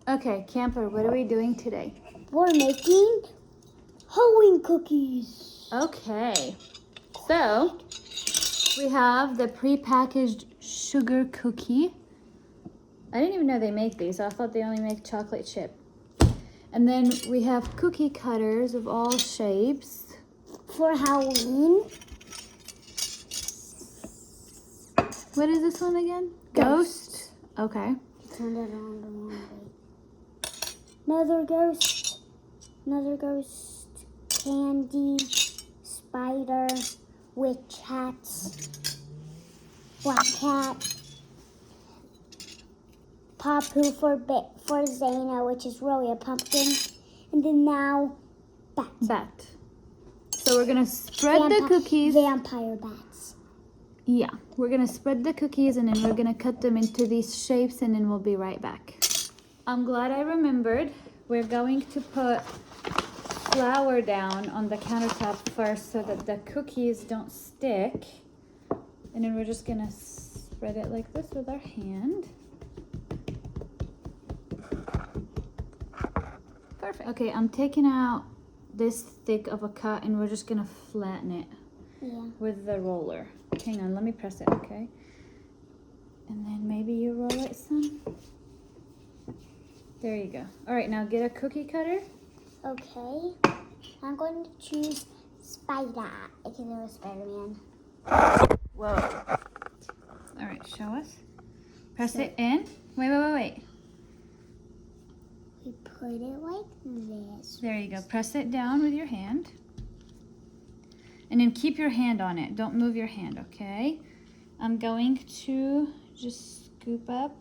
Okay, Camper, what are we doing today? We're making Halloween cookies. Okay, so we have the prepackaged sugar cookie. I didn't even know they make these. I thought they only make chocolate chip. And then we have cookie cutters of all shapes. For Halloween. What is this one again? Ghost. Okay. Turned it on the wrong way. Another ghost. Another ghost. Candy. Spider. Witch hats. Black cat. Papu for Zayna, which is really a pumpkin. And then now, Bat. So we're gonna spread the cookies. Vampire bats. Yeah, we're gonna spread the cookies and then we're gonna cut them into these shapes and then we'll be right back. I'm glad I remembered. We're going to put flour down on the countertop first so that the cookies don't stick. And then we're just gonna spread it like this with our hand. Perfect. Okay, I'm taking out this thick of a cut and we're just gonna flatten it with the roller. Hang on, let me press it, okay? And then maybe you roll it some. There you go. All right, now get a cookie cutter. Okay. I'm going to choose Spider, because it was Spider-Man. Whoa. All right, show us. Press it in. Wait. We put it like this. There you go. Press it down with your hand. And then keep your hand on it. Don't move your hand, okay? I'm going to just scoop up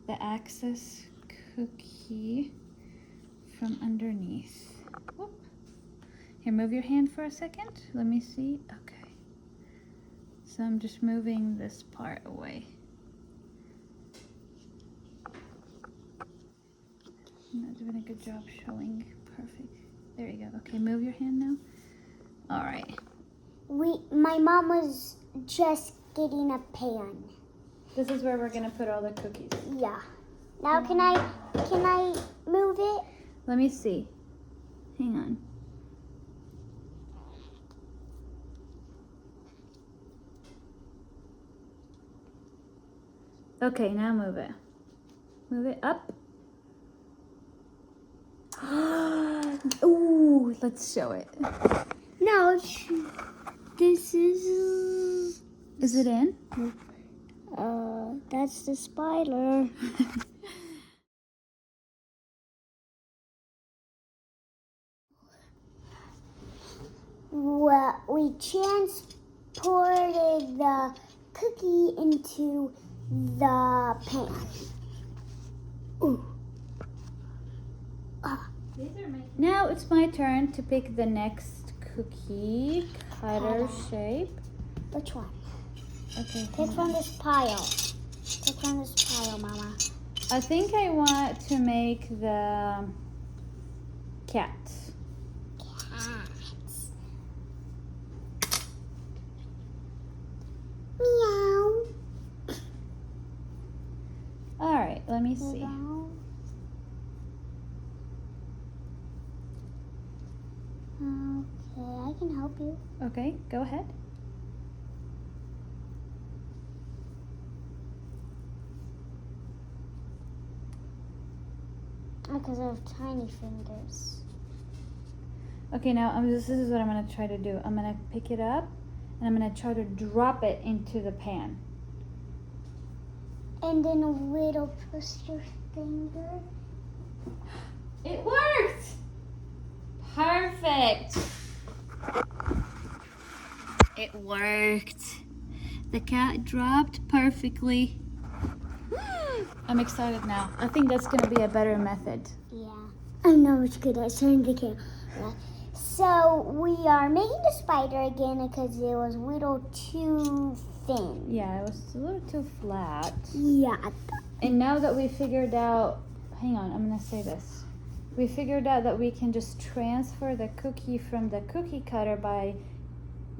the Access cookie from underneath. Whoop. Here, move your hand for a second. Let me see. Okay. So I'm just moving this part away. I'm not doing a good job showing. Perfect. There you go. Okay, move your hand now. All right. My mom was just getting a pan. This is where we're gonna put all the cookies. Yeah. Now can I move it? Let me see. Hang on. Okay, now move it. Move it up. Ooh, let's show it. No, this is. Is it in? That's the spider. Well, we transported the cookie into the pan. Ooh. Now it's my turn to pick the next cookie cutter shape. Which one? Okay. Pick from this pile. Pick from this pile, Mama. I think I want to make the cat. Cats. Meow. All right, let me see. Okay, I can help you. Okay, go ahead. Because I have tiny fingers. Okay, now this is what I'm gonna try to do. I'm gonna pick it up and I'm gonna try to drop it into the pan. And then a little push your finger. It worked! Perfect! It worked. The cat dropped perfectly. I'm excited now. I think that's gonna be a better method. Yeah. I know it's good. I turned the camera. So we are making the spider again because it was a little too thin. Yeah, it was a little too flat. Yeah. And now that we figured out, hang on, I'm gonna say this. We figured out that we can just transfer the cookie from the cookie cutter by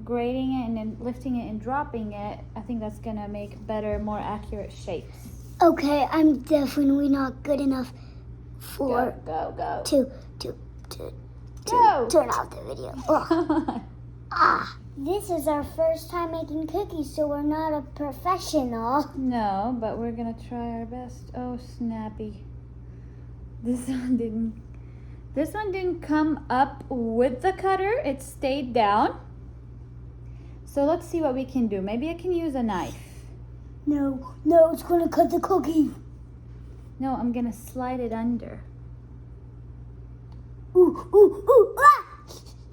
grading it and then lifting it and dropping it. I think that's gonna make better, more accurate shapes. Okay, I'm definitely not good enough for Go. to Go. turn off the video. Ugh. This is our first time making cookies, so we're not a professional. No, but we're gonna try our best. Oh, snappy. This one didn't come up with the cutter. It stayed down. So let's see what we can do. Maybe I can use a knife. No, it's gonna cut the cookie. No, I'm gonna slide it under. Ooh, ah!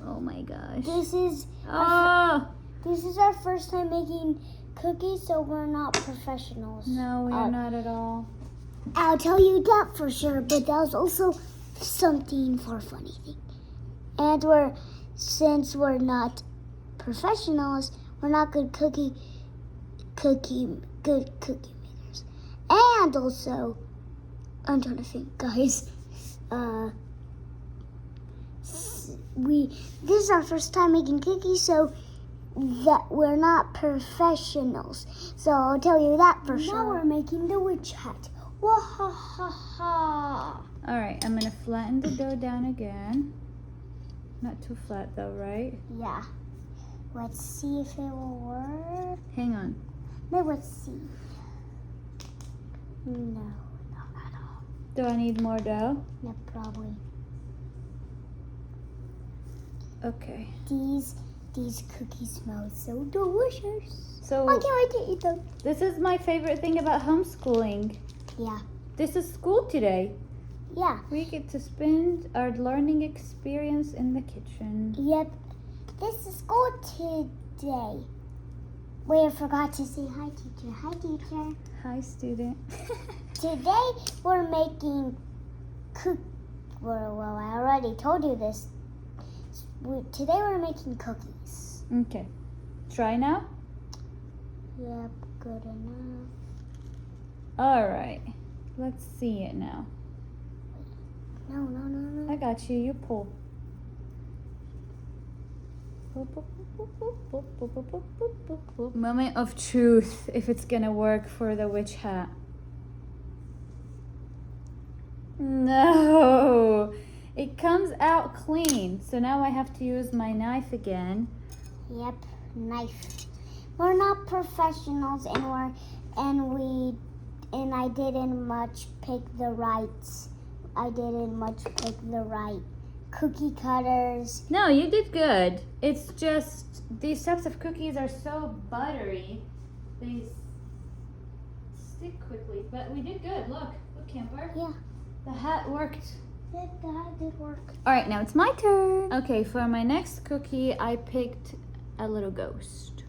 Oh my gosh. This is our first time making cookies, so we're not professionals. No, we're not at all. I'll tell you that for sure, but that was also something for a funny thing. And since we're not professionals, we're not good cookie makers. And also, I'm trying to think, guys. This is our first time making cookies, so that we're not professionals. So I'll tell you that for sure. Now we're making the witch hat. Wahahaha. All right, I'm gonna flatten the dough down again. Not too flat though, right? Yeah. Let's see if it will work. Hang on. No, let's see. No, not at all. Do I need more dough? Yeah, probably. Okay. These cookies smell so delicious. So I can't wait to eat them. this is my favorite thing about homeschooling. Yeah. This is school today. Yeah. We get to spend our learning experience in the kitchen. Yep. This is school today. Wait, I forgot to say hi, teacher. Hi, teacher. Hi, student. Today we're making Well, I already told you this. Today we're making cookies. Okay. Try now? Yep, good enough. All right. Let's see it now. No. I got you. You pull. Moment of truth, if it's gonna work for the witch hat. No, it comes out clean. So now I have to use my knife again. Yep, knife. We're not professionals, and I didn't much pick the right cookie cutters. No, you did good. It's just these types of cookies are so buttery. They stick quickly, but we did good. Look, Camper. Yeah. The hat worked. The hat did work. All right, now it's my turn. Okay, for my next cookie, I picked a little ghost.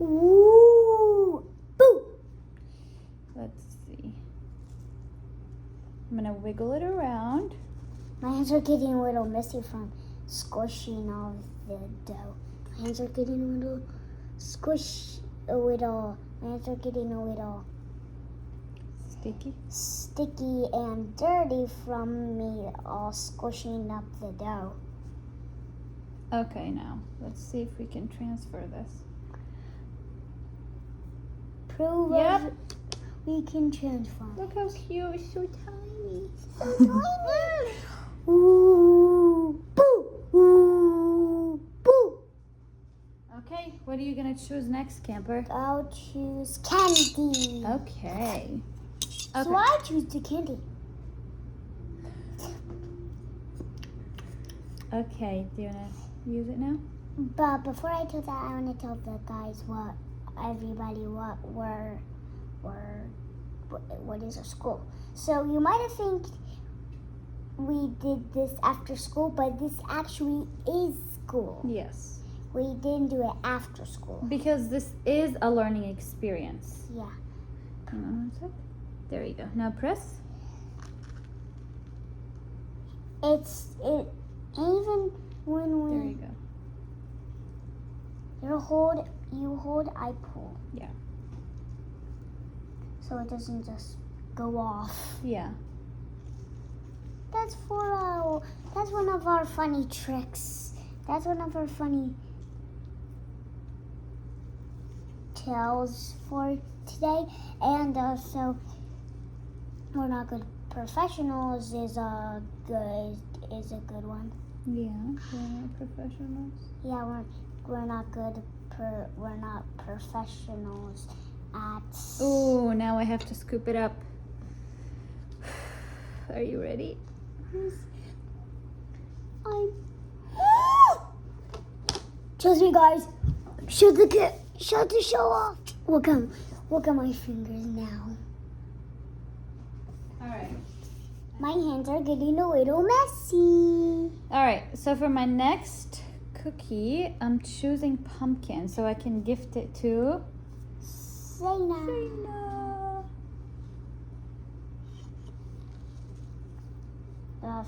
Ooh! Boo! Let's see. I'm gonna wiggle it around. My hands are getting a little messy from squishing all the dough. My hands are getting a little My hands are getting a little sticky and dirty from me all squishing up the dough. Okay, now let's see if we can transfer this. Prove Yep. we can transform. Look how cute, it's so tiny. So tiny. Ooh, boo, ooh, boo. Okay, what are you gonna choose next, Camper? I'll choose candy. Okay. So I choose the candy. Okay, do you wanna use it now? But before I do that, I want to tell the guys what is a school. So you might have think we did this after school, but this actually is school. Yes. We didn't do it after school. Because this is a learning experience. Yeah. Hang on one sec. There you go. Now press. Even when There you go. you hold, I pull. Yeah. So it doesn't just go off. Yeah. That's one of our funny tricks. That's one of our funny tales for today. And also, we're not good professionals is a good one. Yeah, we're not professionals. Yeah, we're not good. We're not professionals at. Oh, now I have to scoop it up. Are you ready? I'm. Trust me, guys. Shut the show off. Look at my fingers now. All right. My hands are getting a little messy. All right. So for my next cookie, I'm choosing pumpkin so I can gift it to Zaina. Zaina.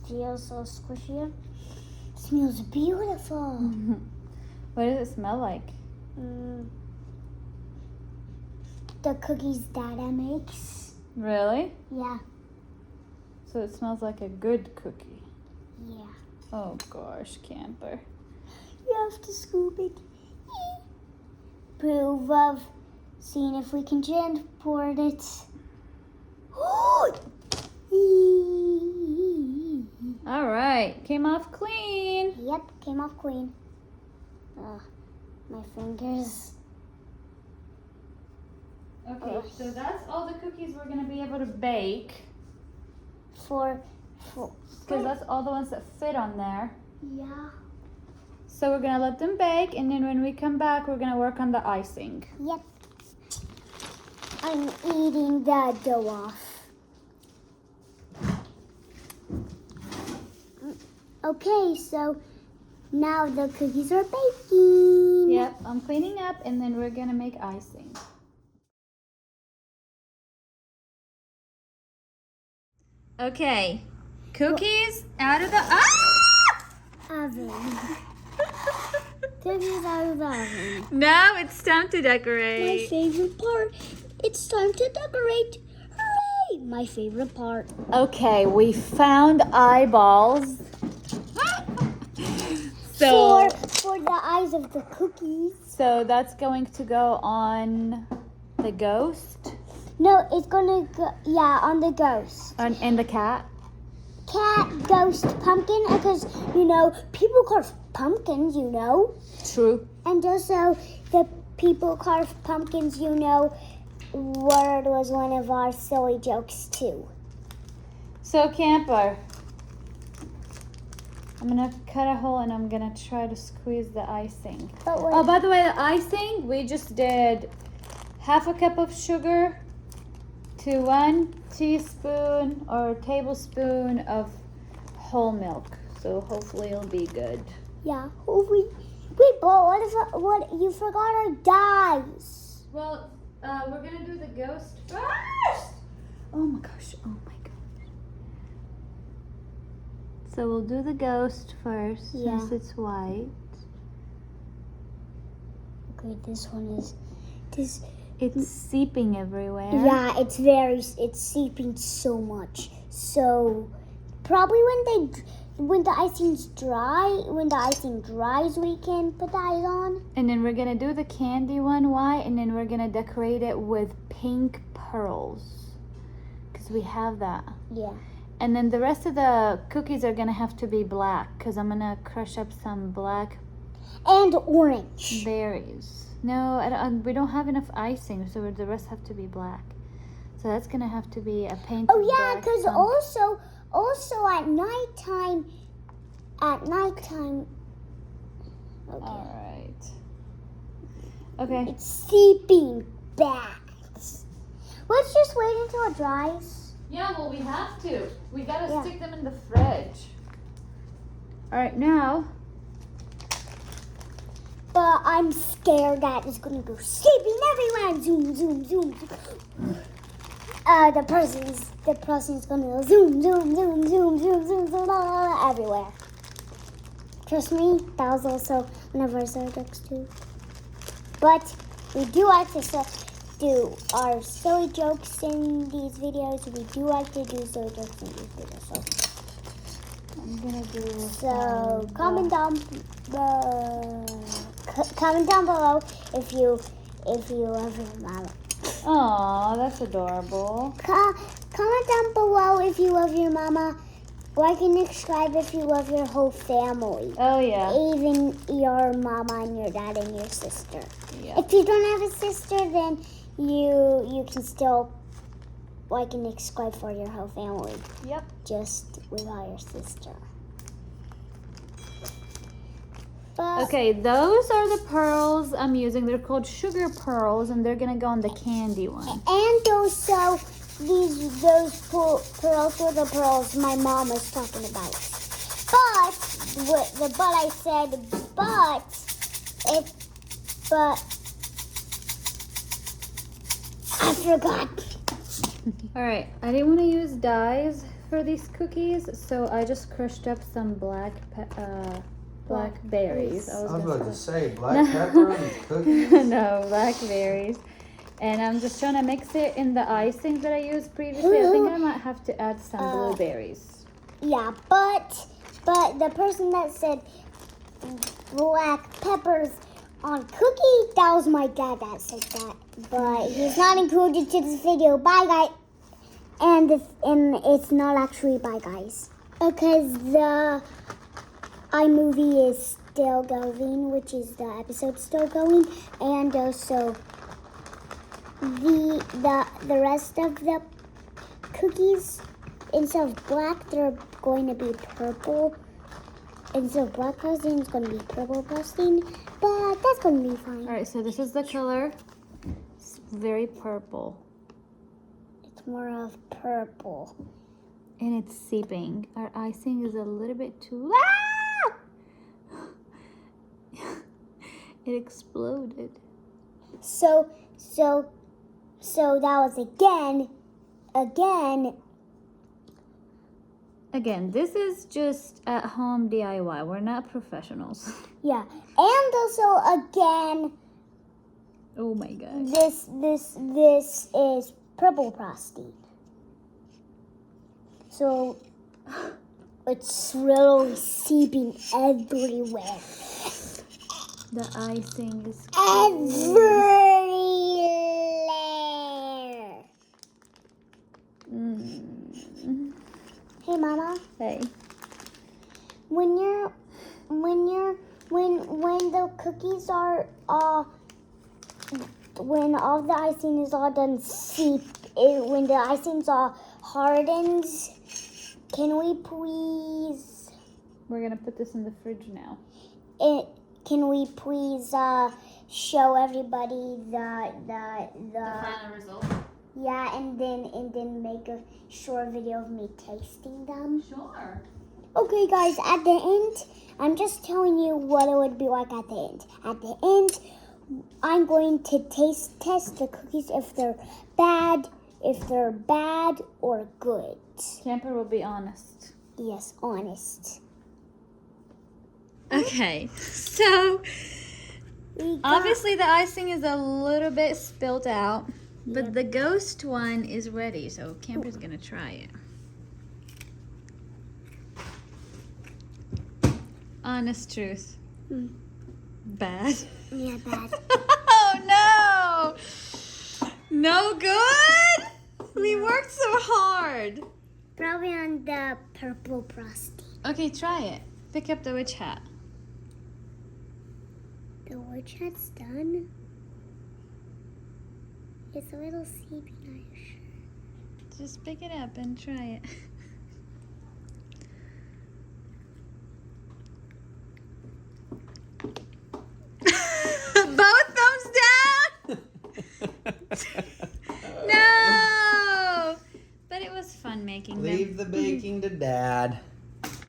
Feels so squishy. Smells beautiful. What does it smell like? The cookies Dada makes. Really? Yeah. So it smells like a good cookie. Yeah. Oh gosh, Camper. You have to scoop it. Proof of seeing if we can transport it. All right, came off clean. Yep, came off clean. My fingers. Okay, so that's all the cookies we're gonna be able to bake. For Because that's all the ones that fit on there. yeah. So we're gonna let them bake, and then when we come back, we're gonna work on the icing. Yep. I'm eating the dough off. Okay, so now the cookies are baking. Yep, I'm cleaning up, and then we're gonna make icing. Okay, cookies out of the Oven. Cookies out of the oven. Now it's time to My decorate. favorite part. It's time to decorate. Hooray! My favorite part. Okay, we found eyeballs. So, For the eyes of the cookies. so that's going to go on the ghost No, it's gonna go. Yeah, on the ghost. and the cat. Cat, ghost, pumpkin. Because people carve pumpkins. True. And also the people carve pumpkins. Word was one of our silly jokes too. So Camper, I'm gonna cut a hole and I'm gonna try to squeeze the icing. But Oh, by the way, the icing, we just did half a cup of sugar to 1 teaspoon or tablespoon of whole milk. So hopefully it'll be good. yeah, wait, but what you forgot our dice. Well, we're gonna do the ghost first. Oh my gosh, oh my gosh. So we'll do the ghost first Yeah. since it's white. Okay, this one is this. It's seeping everywhere. Yeah, it's seeping so much. So probably when the icing dries, we can put the eyes on. And then we're gonna do the candy one white, and then we're gonna decorate it with pink pearls. Because we have that. Yeah. And then the rest of the cookies are gonna have to be black, because I'm gonna crush up some black And orange. berries. No, we don't have enough icing, so the rest have to be black. So that's gonna have to be a painted Oh yeah, black because some- also at nighttime. Okay. All right. Okay. It's seeping back. Let's just wait until it dries. Yeah, well, we have to. We gotta Yeah. stick them in the fridge. All right, now. But I'm scared that it's gonna go seeping everywhere. Zoom, zoom, zoom, zoom. The person's gonna go zoom, zoom, zoom, zoom, zoom, zoom, zoom, everywhere. Trust me, that was also one of our silly jokes too. But we do like to do our silly jokes in these videos. We do like to do silly jokes in these videos. I'm gonna do. So comment down comment down below if you ever Aw, that's adorable. Comment down below if you love your mama. Like and subscribe if you love your whole family. Oh, yeah. Even your mama and your dad and your sister. Yeah. If you don't have a sister, then you can still like and subscribe for your whole family. Yep. Just without your sister. But Okay, those are the pearls I'm using. They're called sugar pearls, and they're gonna go on the candy one. And also, those pearls were the pearls my mom was talking about. But I said, I forgot. All right, I didn't want to use dyes for these cookies, so I just crushed up some blackberries. I was about to say black pepper and cookies. No, blackberries. And I'm just trying to mix it in the icing that I used previously. I think I might have to add some blueberries. Yeah, but the person that said black peppers on cookie, that was my dad that said that. But he's not included to this video. Bye, guys. And it's not actually bye, guys. Because the iMovie is still going, which is the episode still going. And also the rest of the cookies, instead of black, they're going to be purple. Instead of black frosting, it's going to be purple frosting. But that's going to be fine. All right, so this is the color. It's very purple. It's more of purple. And it's seeping. Our icing is a little bit too... Ah! It exploded. So that was Again, this is just at home DIY. We're not professionals. yeah. And also again, Oh my gosh. this is purple frosting. So it's really seeping everywhere. The icing is Everywhere. Hey, Mama. Hey. When the cookies are when all the icing is all done when the icing's all hardens, can we please We're gonna put this in the fridge now. can we please show everybody the final result? yeah, and then make a short video of me tasting them? Sure. Okay, guys, at the end, I'm just telling you what it would be like at the end. At the end, I'm going to test the cookies if they're bad or good. Camper will be honest. Yes, honest. Okay, so obviously the icing is a little bit spilled out, but the ghost one is ready, so Camper's gonna try it. Honest truth. Bad. Yeah, bad. Oh no! No good? We worked so hard. Probably on the purple frosting. Okay, try it. Pick up the witch hat. The witch hat's done. It's a little sleepy night. Just pick it up and try it. Both thumbs down! No! But it was fun making them. Leave the baking to Dad.